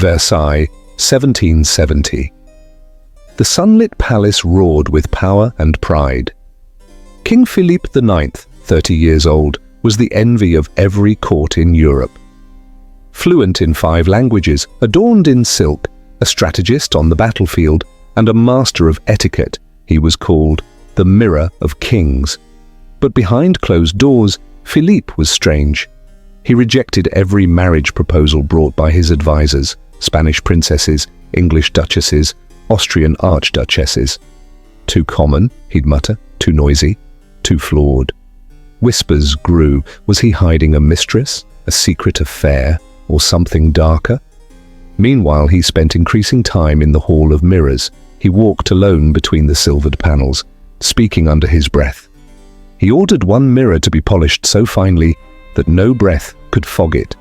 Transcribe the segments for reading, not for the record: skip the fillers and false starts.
Versailles, 1770. The sunlit palace roared with power and pride. King Philippe IX, 30 years old, was the envy of every court in Europe. Fluent in 5 languages, adorned in silk, a strategist on the battlefield, and a master of etiquette, he was called the Mirror of Kings. But behind closed doors, Philippe was strange. He rejected every marriage proposal brought by his advisors, Spanish princesses, English duchesses, Austrian archduchesses. Too common, he'd mutter, too noisy, too flawed. Whispers grew. Was he hiding a mistress, a secret affair, or something darker? Meanwhile, he spent increasing time in the Hall of Mirrors. He walked alone between the silvered panels, speaking under his breath. He ordered one mirror to be polished so finely that no breath could fog it.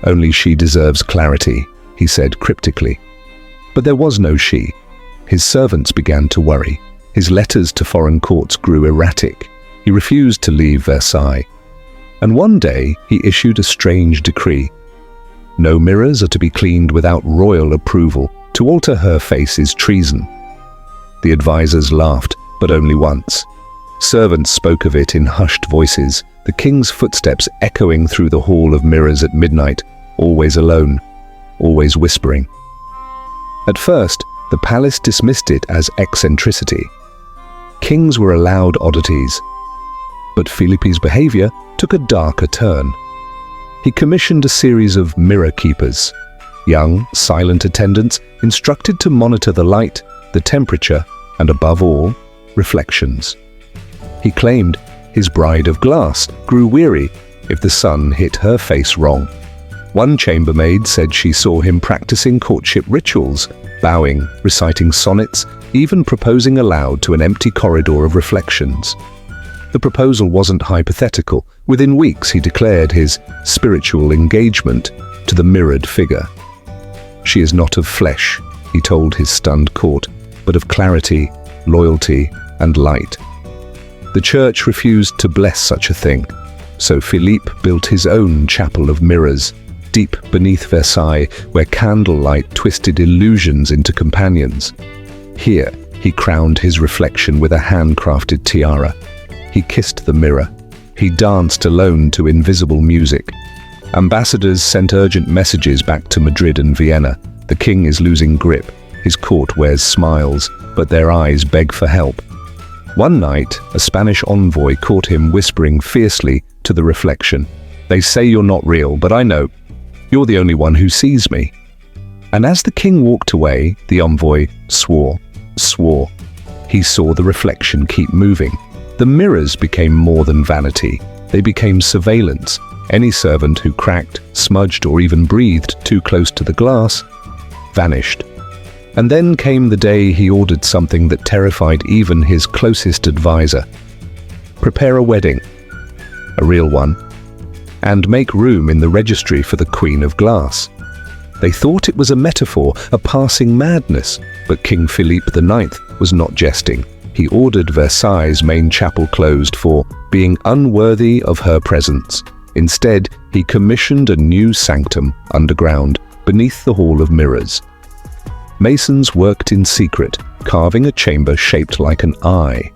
"Only she deserves clarity," he said cryptically. But there was no she. His servants began to worry. His letters to foreign courts grew erratic. He refused to leave Versailles. And one day he issued a strange decree. No mirrors are to be cleaned without royal approval. To alter her face is treason. The advisors laughed, but only once. Servants spoke of it in hushed voices, the king's footsteps echoing through the Hall of Mirrors at midnight, always alone, always whispering. At first, the palace dismissed it as eccentricity. Kings were allowed oddities. But Philippe's behavior took a darker turn. He commissioned a series of mirror keepers, young, silent attendants instructed to monitor the light, the temperature, and above all, reflections. He claimed his bride of glass grew weary if the sun hit her face wrong. One chambermaid said she saw him practicing courtship rituals, bowing, reciting sonnets, even proposing aloud to an empty corridor of reflections. The proposal wasn't hypothetical. Within weeks he declared his spiritual engagement to the mirrored figure. "She is not of flesh," he told his stunned court, "but of clarity, loyalty, and light." The church refused to bless such a thing, so Philippe built his own chapel of mirrors, deep beneath Versailles, where candlelight twisted illusions into companions. Here, he crowned his reflection with a handcrafted tiara. He kissed the mirror. He danced alone to invisible music. Ambassadors sent urgent messages back to Madrid and Vienna. The king is losing grip. His court wears smiles, but their eyes beg for help. One night, a Spanish envoy caught him whispering fiercely to the reflection. "They say you're not real, but I know. You're the only one who sees me." And as the king walked away, the envoy swore. He saw the reflection keep moving. The mirrors became more than vanity. They became surveillance. Any servant who cracked, smudged, or even breathed too close to the glass vanished. And then came the day he ordered something that terrified even his closest advisor. Prepare a wedding, a real one, and make room in the registry for the Queen of Glass. They thought it was a metaphor, a passing madness, but King Philippe IX was not jesting. He ordered Versailles' main chapel closed for being unworthy of her presence. Instead, he commissioned a new sanctum underground, beneath the Hall of Mirrors. Masons worked in secret, carving a chamber shaped like an eye.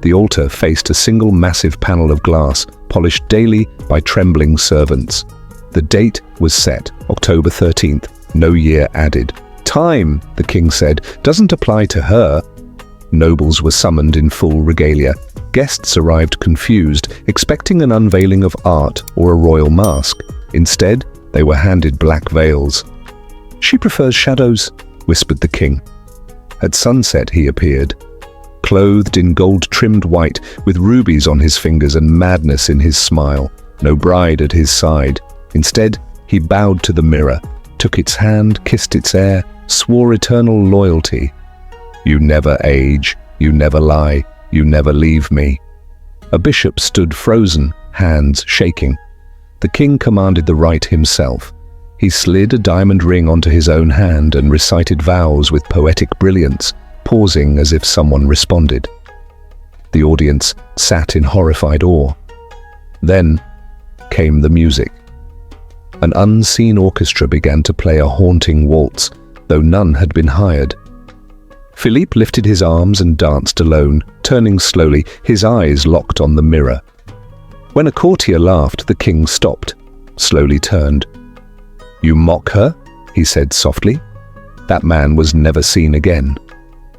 The altar faced a single massive panel of glass, polished daily by trembling servants. The date was set, October 13th, no year added. "Time," the king said, "doesn't apply to her." Nobles were summoned in full regalia. Guests arrived confused, expecting an unveiling of art or a royal mask. Instead, they were handed black veils. "She prefers shadows," whispered the king. At sunset he appeared, clothed in gold-trimmed white, with rubies on his fingers and madness in his smile. No bride at his side. Instead, he bowed to the mirror, took its hand, kissed its air, swore eternal loyalty. "You never age, you never lie, you never leave me." A bishop stood frozen, hands shaking. The king commanded the rite himself. He slid a diamond ring onto his own hand and recited vows with poetic brilliance, pausing as if someone responded. The audience sat in horrified awe. Then came the music. An unseen orchestra began to play a haunting waltz, though none had been hired. Philippe lifted his arms and danced alone, turning slowly, his eyes locked on the mirror. When a courtier laughed, the king stopped, slowly turned. "You mock her?" he said softly. That man was never seen again.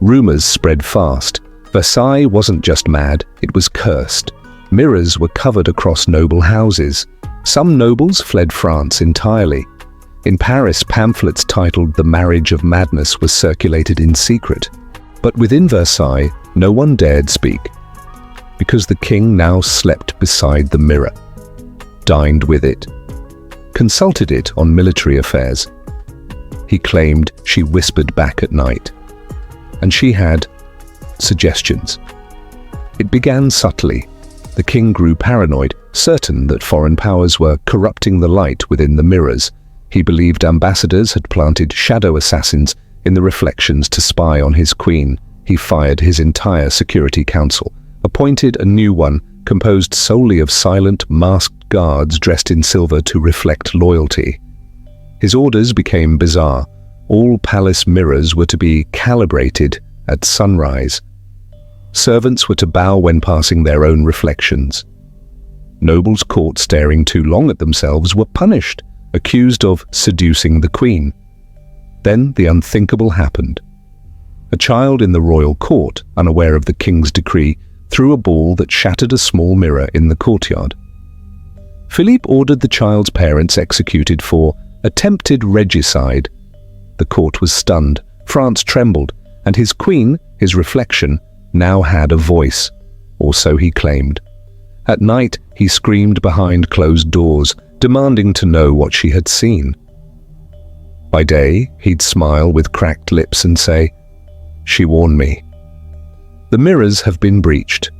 Rumors spread fast. Versailles wasn't just mad, it was cursed. Mirrors were covered across noble houses. Some nobles fled France entirely. In Paris, pamphlets titled "The Marriage of Madness" were circulated in secret. But within Versailles, no one dared speak, because the king now slept beside the mirror, dined with it, consulted it on military affairs. He claimed she whispered back at night, and she had suggestions. It began subtly. The king grew paranoid, certain that foreign powers were corrupting the light within the mirrors. He believed ambassadors had planted shadow assassins in the reflections to spy on his queen. He fired his entire security council, appointed a new one composed solely of silent, masked guards dressed in silver to reflect loyalty. His orders became bizarre. All palace mirrors were to be calibrated at sunrise. Servants were to bow when passing their own reflections. Nobles caught staring too long at themselves were punished, accused of seducing the queen. Then the unthinkable happened. A child in the royal court, unaware of the king's decree, threw a ball that shattered a small mirror in the courtyard. Philippe ordered the child's parents executed for attempted regicide. The court was stunned, France trembled, and his queen, his reflection, now had a voice, or so he claimed. At night, he screamed behind closed doors, demanding to know what she had seen. By day, he'd smile with cracked lips and say, "She warned me." The mirrors have been breached.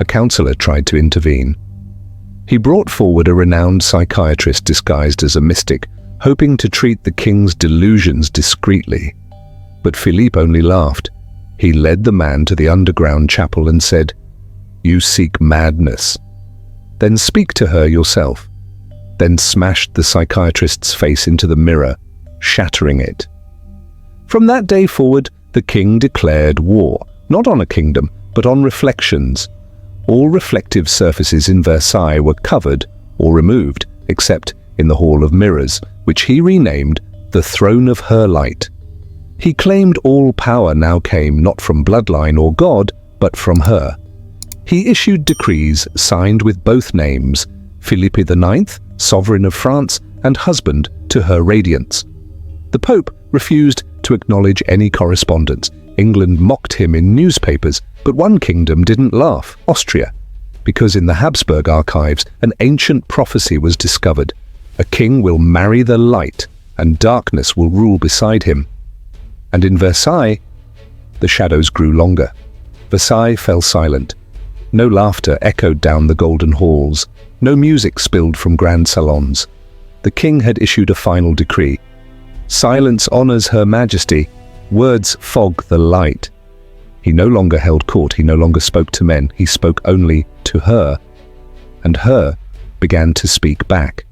A counselor tried to intervene. He brought forward a renowned psychiatrist disguised as a mystic, hoping to treat the king's delusions discreetly. But Philippe only laughed. He led the man to the underground chapel and said, "You seek madness. Then speak to her yourself." Then smashed the psychiatrist's face into the mirror, shattering it. From that day forward, the king declared war, not on a kingdom, but on reflections. All reflective surfaces in Versailles were covered or removed, except in the Hall of Mirrors, which he renamed the Throne of Her Light. He claimed all power now came not from bloodline or God, but from her. He issued decrees signed with both names, Philippe IX, sovereign of France, and husband to her radiance. The Pope refused to acknowledge any correspondence. England mocked him in newspapers, but one kingdom didn't laugh, Austria, because in the Habsburg archives an ancient prophecy was discovered. A king will marry the light, and darkness will rule beside him. And in Versailles, the shadows grew longer. Versailles fell silent. No laughter echoed down the golden halls. No music spilled from grand salons. The king had issued a final decree. Silence honors Her Majesty. Words fog the light. He no longer held court. He no longer spoke to men. He spoke only to her. And her began to speak back.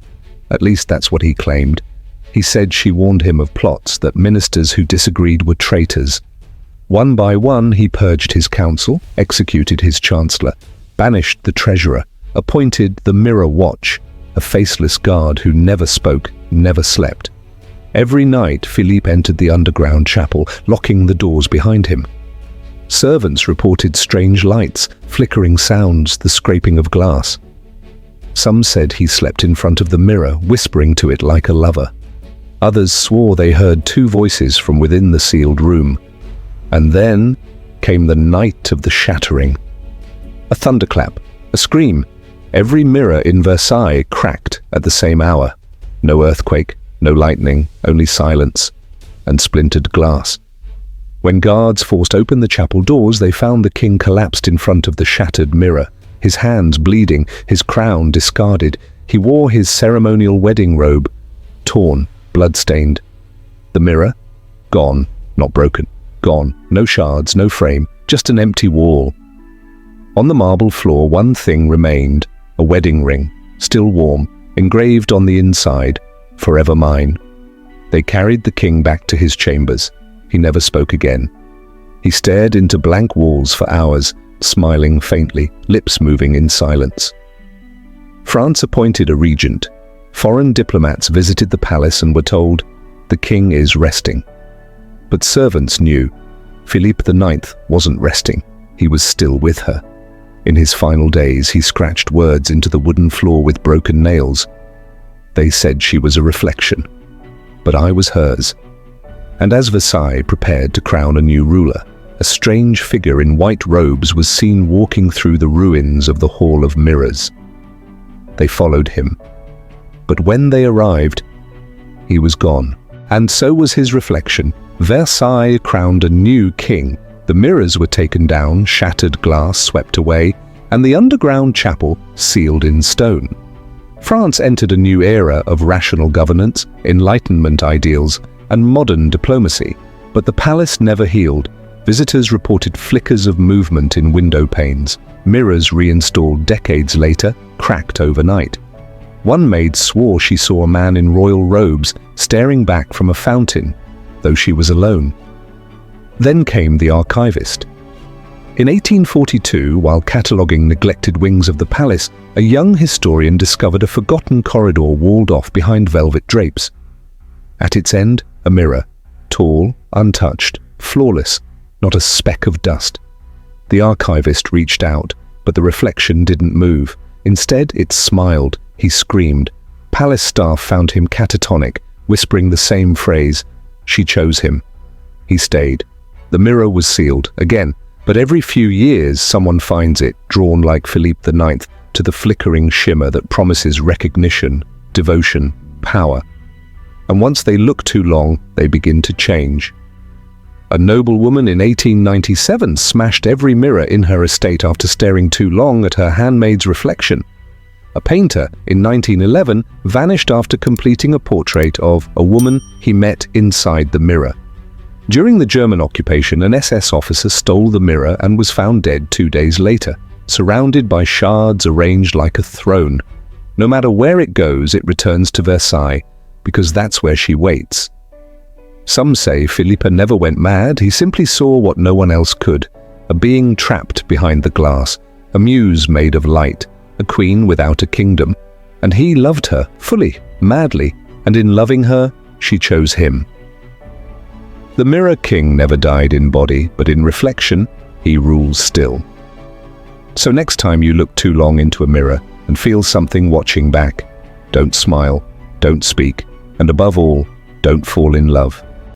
At least that's what he claimed. He said she warned him of plots, that ministers who disagreed were traitors. One by one, he purged his council, executed his chancellor, banished the treasurer, appointed the Mirror Watch, a faceless guard who never spoke, never slept. Every night, Philippe entered the underground chapel, locking the doors behind him. Servants reported strange lights, flickering sounds, the scraping of glass. Some said he slept in front of the mirror, whispering to it like a lover. Others swore they heard two voices from within the sealed room. And then came the night of the shattering. A thunderclap, a scream. Every mirror in Versailles cracked at the same hour. No earthquake, no lightning, only silence and splintered glass. When guards forced open the chapel doors, they found the king collapsed in front of the shattered mirror, his hands bleeding, his crown discarded. He wore his ceremonial wedding robe, torn, blood-stained. The mirror, gone, not broken, gone. No shards, no frame, just an empty wall. On the marble floor, one thing remained, a wedding ring, still warm, engraved on the inside, "Forever mine." They carried the king back to his chambers. He never spoke again. He stared into blank walls for hours, smiling faintly, lips moving in silence. France appointed a regent. Foreign diplomats visited the palace and were told, "The king is resting." But servants knew Philippe IX wasn't resting. He was still with her. In his final days, he scratched words into the wooden floor with broken nails. They said she was a reflection, but I was hers. And as Versailles prepared to crown a new ruler, a strange figure in white robes was seen walking through the ruins of the Hall of Mirrors. They followed him. But when they arrived, he was gone. And so was his reflection. Versailles crowned a new king. The mirrors were taken down, shattered glass swept away, and the underground chapel sealed in stone. France entered a new era of rational governance, Enlightenment ideals, and modern diplomacy. But the palace never healed. Visitors reported flickers of movement in window panes. Mirrors reinstalled decades later cracked overnight. One maid swore she saw a man in royal robes staring back from a fountain, though she was alone. Then came the archivist. In 1842, while cataloguing neglected wings of the palace, a young historian discovered a forgotten corridor walled off behind velvet drapes. At its end, a mirror, tall, untouched, flawless, not a speck of dust. The archivist reached out, but the reflection didn't move. Instead, it smiled. He screamed. Palace staff found him catatonic, whispering the same phrase. She chose him. He stayed. The mirror was sealed, again, but every few years someone finds it, drawn like Philippe IX to the flickering shimmer that promises recognition, devotion, power. And once they look too long, they begin to change. A noblewoman in 1897 smashed every mirror in her estate after staring too long at her handmaid's reflection. A painter in 1911 vanished after completing a portrait of a woman he met inside the mirror. During the German occupation, an SS officer stole the mirror and was found dead 2 days later, surrounded by shards arranged like a throne. No matter where it goes, it returns to Versailles, because that's where she waits. Some say Philippe never went mad. He simply saw what no one else could, a being trapped behind the glass, a muse made of light, a queen without a kingdom. And he loved her, fully, madly, and in loving her, she chose him. The Mirror King never died in body, but in reflection, he rules still. So next time you look too long into a mirror and feel something watching back, don't smile, don't speak, and above all, don't fall in love.